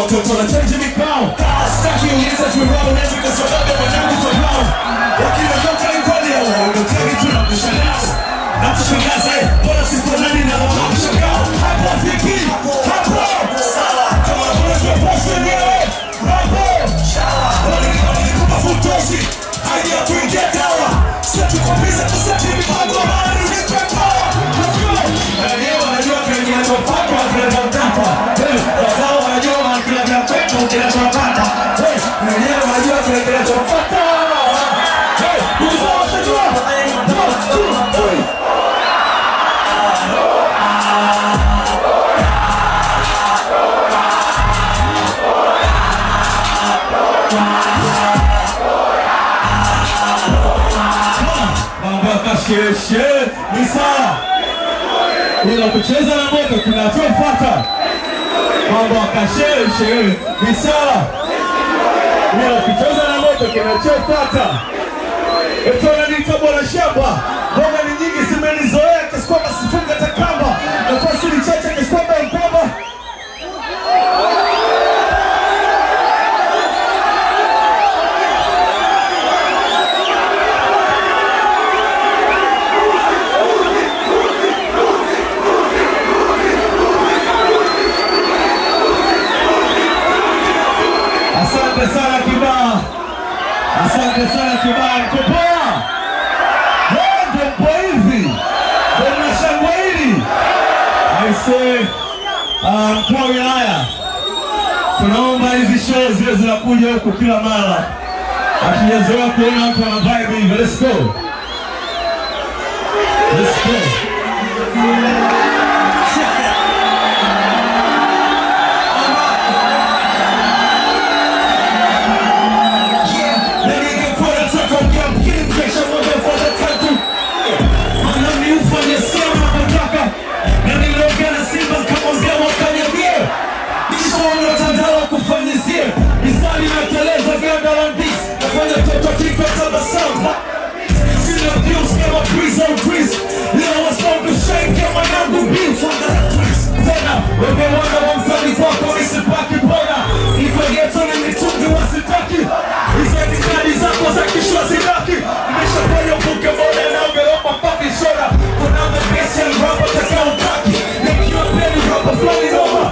watoto na change mikao. Staki uliza tuwao nezi kwa sababu wanangu tofao. Wakina toka ikwali ya wao, ndokiagi tunakushanao. Na kushangaza, bora sipo nani na wama kushangao. Hapo fiki, hapo sawa. Kama kuna posi nyewe, hapo wali kupa futosi. Haidi ya tuingia dawa. Setu kupisa kusati mipango maana nipe power. Let's go. Leo wanajua kwenye atopakwa kwenye mtapa. Wazao wanajua kwenye mtapa kwenye chopata. Leo wanajua kwenye chopata. Wazao wanajua. 1, 2, 3. Sheshe, ni sawa. Ila kucheza na moto kinachofuata. Mambo akasheshe, ni sawa. Ila kucheza na moto kinachofuata. Etona ni tobo la shamba. Bonga ni nyingi zimenizoea kiasi kwamba sifunga takamba. Nafasi ni chache kiasi kwamba mpamba. Asante sana kibaa. Asante sana kibaa. Mkopoa. Wendo mpo hivi. Kuna shangwe hili. I say, mkuu wa wilaya, tunaomba hizi show zile zinakuja huku kila mara. Hatujazoea kuona watu wana vibe hivi. Let's go. Let's go. Misali na teleza ganda la ndisi. Nafanya toto kiko tabasamu. Sina views kama prison breeze. Leo wasonga shake kama nangu beef on the twist. Tena, wewe wana wa mfani kwako nisipaki bora. Niko geto ni mitungi wasitaki. Hizo ni kadi zako za kishwa zidaki. Nimeshafanya mbuke moja na ugeropa paki shora. Kuna special rubber takao kaki. Nikiwa peni rubber flani noma.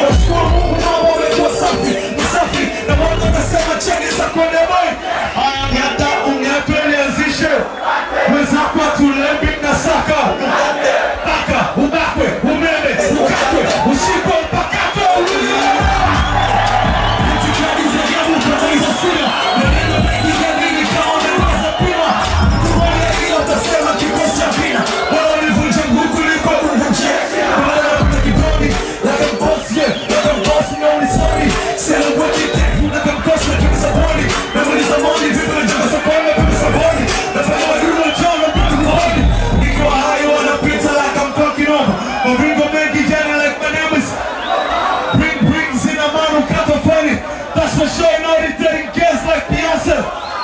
Nashukuru Mungu mambo wamekuwa safi. Safi, na mwanzo kasema cheni za kwenye boy. Haya nyata ungetwe lianzishe. Wezakwa tulembi na saka. Paka, ubakwe, umeme, ukatwe, ushikwe, mpakatwe. Itikadi za jamu kata hizo sila. Meneno mengi ya nini kama umeweza pima. Kumoja hilo utasema kikosi cha pina. Wala ulivunja nguku liko uvunje. Wala unapita kiponi, like a boss, yeah. Like a boss, no it's funny. Sela weki teku, like a boss, like a saboni. Memory saboni, people are just saboni, people saboni. That's why I do no job, I'm putting money. Niko high, wanapita like I'm fucking over. Maringo mengi jana like my name is. Bring zina manu kata funny. That's for sure, you know they're getting gas like Beyonce.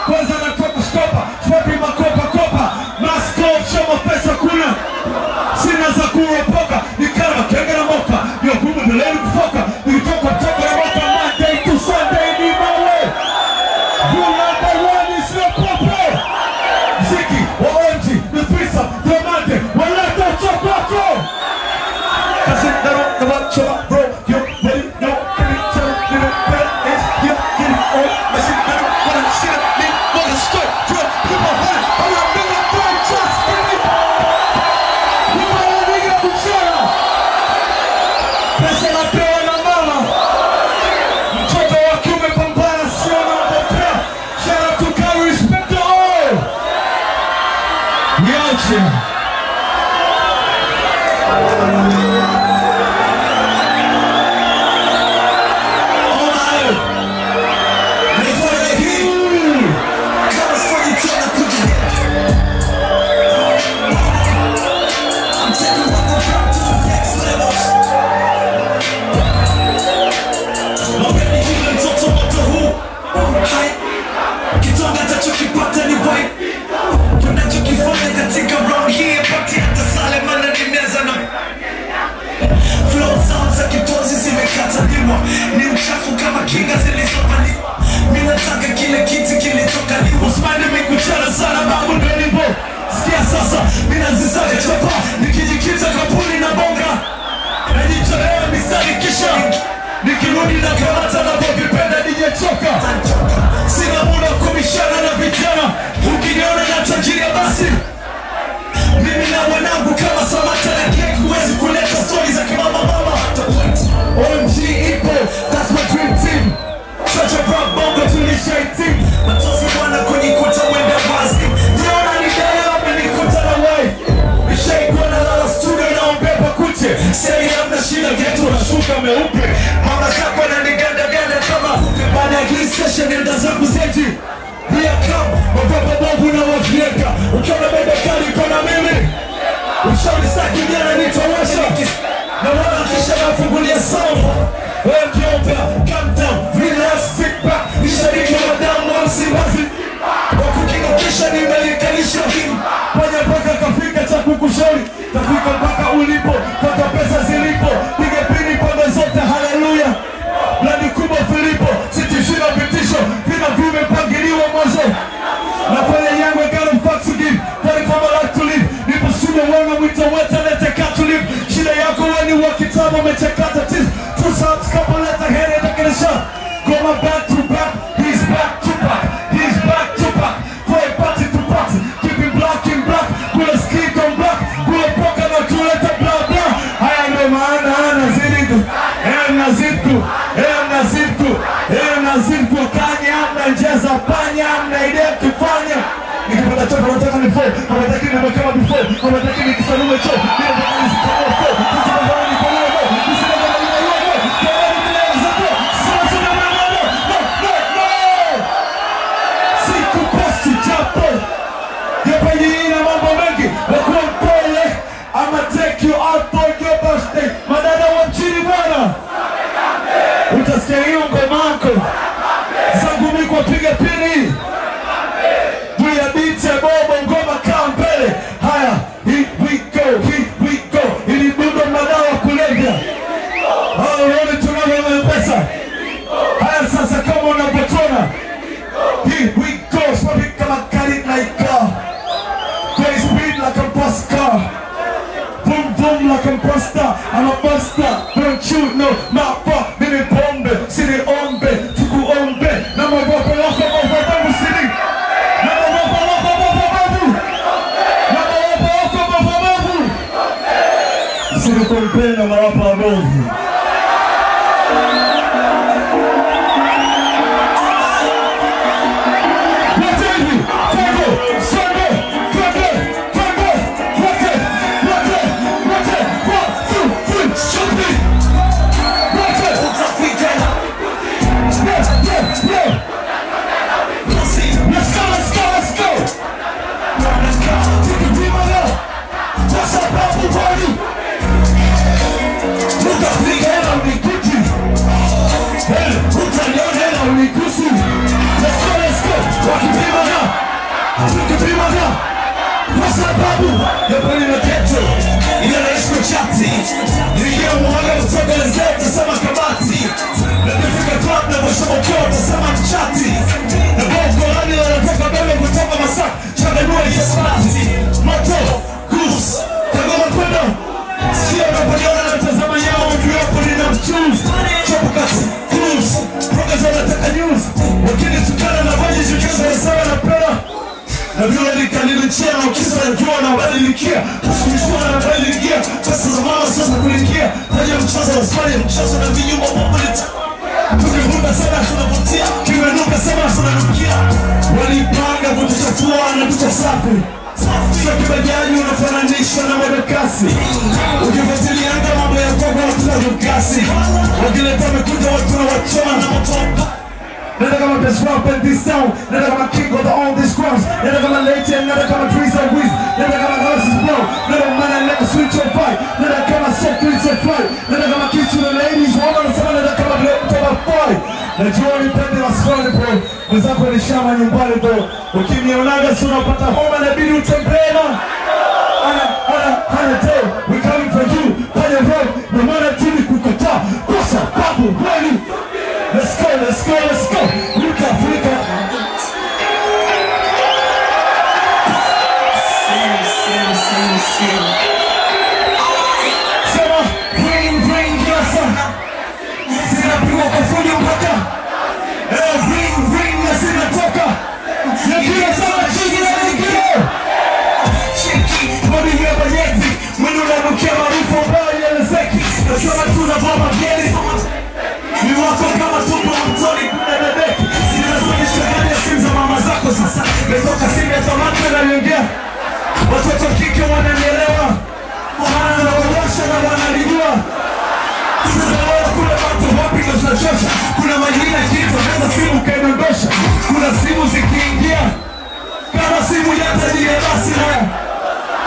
Kwanza natoka shkopa, shwapi makopa kopa. Mask off, show my pesa kuna. Sina za kuropoka, ni kama kenge na moka. Yo, bumu mbeleni kufoka. Nikitoka na moka Monday to Sunday ni mawe. Rule number 1 is your popo. Ziki, waonji, the threesome, the Monday. Waleta chokoko. Kasi ndaro, kabacho, bro. You ready? No, ready, tell me the best is you get it all. Kasi ndaro, wanna see me, wanna start, drop, keep on running. I wanna bring it down, just give it. You wanna bring it up with Shara. Pesa la pewa na mama. Mtoto wa kiume pambana sio na mpotea. Shara tukari respect to all. Niache. Kitonga tacho kipata ni white. Tunachokifanya katika round kama umechakata tizi. Two shots kama leta heri atakilisha. Goma back to back, he's back to back, he's back to back. From party to party, keep it black in black. Kula skid on black, kula poka na tuleta bla bla. Haya ndo maana anazidi. Nazirku kanya amna njeza panya amna idea kufanya. Nikipata chopa nataka ni fall, hamataki ni kama before, hamataki ni kisanume cho. Ninataka ni sikama fall, kuchukua ni kwa leo. Nisikama ni leo. Kwa ni zato. Sasa na mama. No. Siku posti chapo. Hapa ina mambo mengi. Kwa pole, I'ma take you out for your birthday. Madada wa mchini bwana. Utasikia hiyo ngomako. Zangu miko piga pini. Duya beat ya bobo ngoma kaa mbele. Haya, here we go. Ili budo madawa kulevya. Haya, wale tunavyo mpesa. Haya sasa kama unapotona. Here we go. Swabi kama kari na ika. Going speed like a bus car. Boom like a buster. I'm a buster. Don't you know my fuck? Mimi pombe, siri ombe, tuku ombe. Na maboko loko babu siri. Na maboko babu. Siri pombe na maboko babu. Sababu ya pali na keto ila naishi kwa chati. Nilikia mwaga kutoka lezeta sama kabati. Na nifika club na mwisho mokyo tasama mchati. Na boko lani wanatoka bebe kutoka masak. Changanua ya salati. Moto, goose, kagoma kwendo. Sikia unaponiona na mtazama yao mviwapo nina mchoose. Chopo kati, cruise, proga za nataka news. Wakini tukana na vaji jukiza ya sawa na pera. Na vile nikanilichia na ukisa na jua na badilikia. Kushumishua na badilikia. Pesa za mama sasa kulikia. Taja mchazo wa swali mchazo na vinyumba mwapolita. Tukivunda sana tunavutia. Kimenuka sana tunanukia. Walipanga kutuchafua na tuchasafi. Sio kibajaji unafananishwa na mwendokasi. Ukifuatilianga mambo ya kwako watuna rukasi. Wakileta mekuja watu na wachoma na motoka. Nada kama best rapper in this town. Nada kama king of all these crowds. Nada kama legend, nada kama trees and wiz. Nada kama horses blow. Nada man like a switch on fight. Nada kama soft wheels and fly. Nada kama kiss to the ladies. Woman and someone nada kama blow kama fight. Najua nipende wasfani bro. Mwenzako ni shama nyumbani bro. Ukinionaga suna upata homa na bidi utembena. Ana teo. We coming for you. Panya road. No mana tini kukata. Kosa, babu, wali. Let's go. Luka, Africa. Sema, bring, yasa. Sina piwa kwa fundi mpaka. Bring, na sina toka. Yakia sana chini na nikio. Mwadi hiya banyeti. Mwini unanukia marufu ambayo yelezeki. Nasema tuna baba geni. Ni wako kama tupo mtoni kuna dadeki. Sinasonyesha gani ya simu za mama zako sasa. Metoka simu ya tamante na yongea. Watoto kike wananielewa. Maana na wawasha na wanalijua. Tunaelewa kule watu wapi na tunachosha. Kuna majina kitu kama simu kainondosha. Kuna simu zikiingia. Kama simu ya tajiri basi na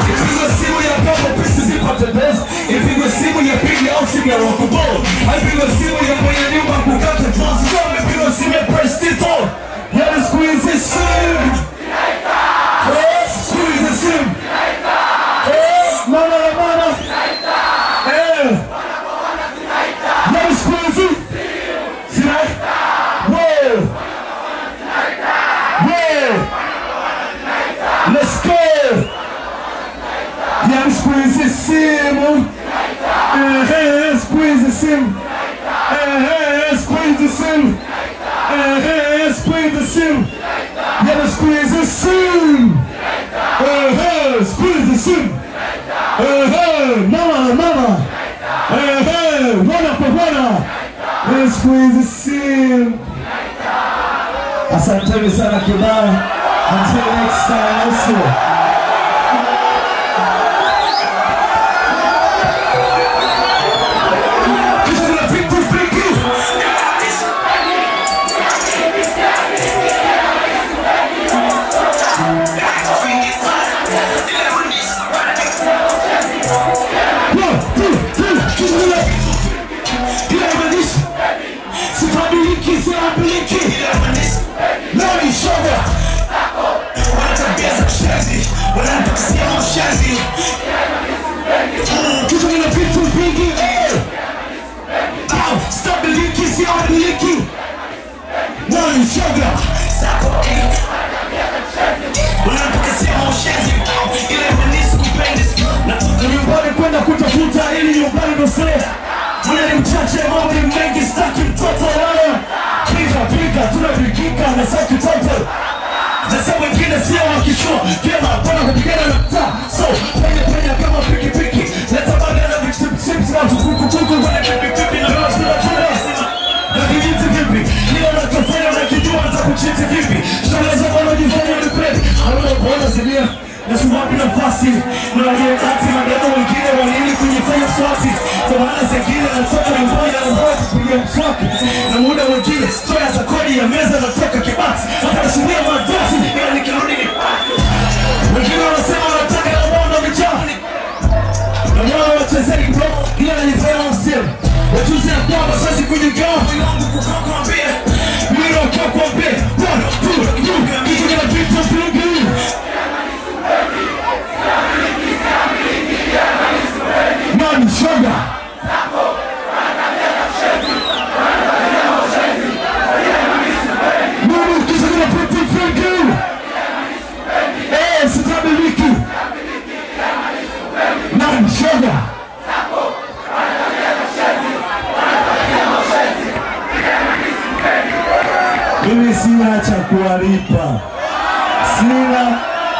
ipigwe simu ya babo pisi zipate best. Ipigwe simu ya pigi au simu ya wakubol. Ipigwe simu ya mwenye nyumba kukata transform. Ipigwe simu ya prestito. Yali squeeze his sim. Squeeze his sim. Mana la mana. Yali squeeze it. Sinai. Whoa. Let's go. Yali squeeze his sim. Squeeze. simu. Asanteni sana kibao. Until next time also. Kwenda kutafuta ili nyumbani dosea. Mwana ni mchache mambo ni mengi staki mtoto wala. Pika tunapikika na sauti toto. Nasa wengine siya wakishua kema pana kupigana na mtaa. So penya kama piki leta baga na chips na tukuku wana kipi na roast na tuna. Na kijiti vipi nila na kafanya na kijua za kuchiti vipi. Shaleza wana jifanya ni play. Hauna kuona zibia na sumapi na fasi. Na waliekati mademo wengine walili kujifanya swati. Kwa maana zengine na toka na mboja na mboja kupigia mswaki. Na muda wengine stoya za kodi ya meza na toka kibati. Wakashudia madosi ila nikirudi ni pati. Wengine wanasema wanataka na mwanda mjani. Na mwana wachezeli bro ila nifanya msimu. Wajuzi ya kwamba sasi kujigawa. Mwilangu kukakwa mbia. Mwilo kakwa mbia. One, two, kitu kina vitu vingi. Nani shoga Munu kisa kina piti fingi sitabiliki Nani shoga mimi sina cha kuwalipa. Sina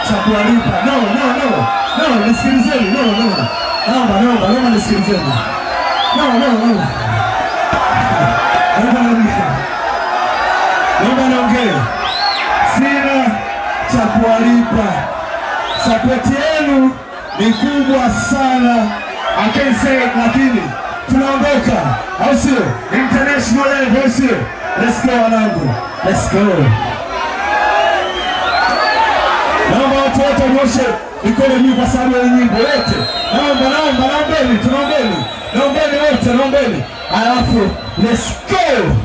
cha kuwalipa. No, nisikilizeni. Naomba nisikilizeni. Naomba niongee. Sina cha kuwalipa. Support yenu ni kubwa sana. I can't say it, lakini tunaondoka. Au sio? International level, au sio? Let's go wanangu. Let's go. Naomba watu wote wanyoshe mikono juu kwa sababu ya nyimbo yote. Naombeni wote. Alafu let's go.